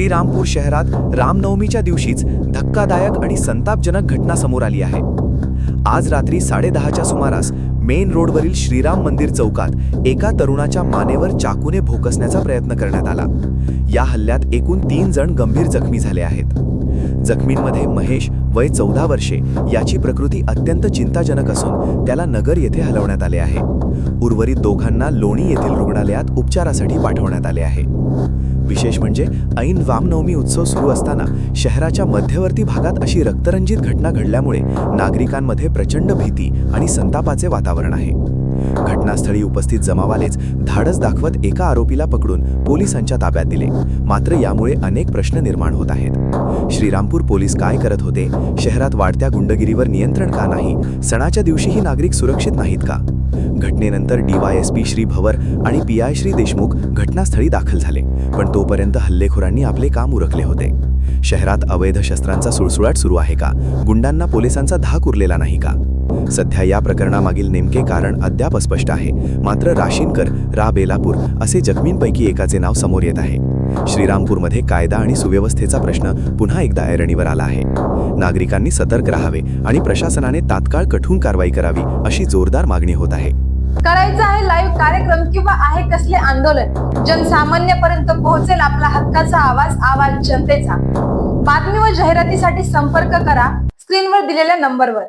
श्रीरामपूर शहरात रामनवमीच्या दिवशीच धक्कादायक आणि संतापजनक घटना समोर आली आहे। आज रात्री 10:30च्या सुमारास मेन रोडवरील श्रीराम मंदिर चौकात एका तरुणाच्या मानेवर चाकूने भोकसण्याचा प्रयत्न करण्यात आला। या हल्ल्यात एकूण 3 जण गंभीर जखमी झाले आहेत। जखमींमध्ये महेश वय 14 वर्षे याची प्रकृती अत्यंत चिंताजनक असून त्याला नगर येथे हलवण्यात आले आहे। उर्वरित दोघांना लोणी येथील रुग्णालयात उपचारासाठी पाठवण्यात आले आहे। विशेष म्हणजे ऐन रामनवमी उत्सव सुरू असताना शहराच्या मध्यवर्ती भागात अशी रक्तरंजित घटना घडल्यामुळे नागरिकांमध्ये प्रचंड भीती आणि संतापाचे वातावरण आहे। घटनास्थळी उपस्थित जमावालेच धाडस दाखवत एका आरोपीला पकडून पोलिसांच्या ताब्यात दिले। मात्र यामुळे अनेक प्रश्न निर्माण होत आहेत। श्रीरामपूर पोलीस काय करत होते? शहरात वाढत्या गुंडगिरीवर नियंत्रण का नाही? सणाच्या दिवशीही नागरिक सुरक्षित नाहीत का? घटनेनंतर DYSP श्री भवर आणि PI श्री देशमुख घटनास्थळी दाखल झाले, पण तोपर्यंत हल्लेखोरांनी आपले काम उरकले होते। शहरात अवैध शस्त्रांचा सुळसुळाट सुरू आहे का? गुंडांना पोलिसांचा धाक उरलेला नाही का? सध्या या प्रकरणामागील नेमके कारण अद्याप अस्पष्ट आहे। मात्र राशीनकर, बेलापूर असे जखमींपैकी एकाचे नाव समोर येत आहे। श्रीरामपूरमध्ये कायदा आणि सुव्यवस्थेचा प्रश्न पुन्हा एकदा ऐरणीवर आला आहे। नागरिकांनी सतर्क राहावे आणि प्रशासनाने तात्काळ कठोर कारवाई करावी अशी जोरदार मागणी होत आहे। करायचं आहे लाईव्ह कार्यक्रम किंवा आहे कसले आंदोलन, जनसामान्यपर्यंत पोहोचेल आपला हक्काचा आवाज जनतेचा। बातमी व जाहिरातीसाठी संपर्क करा स्क्रीनवर दिलेल्या नंबरवर।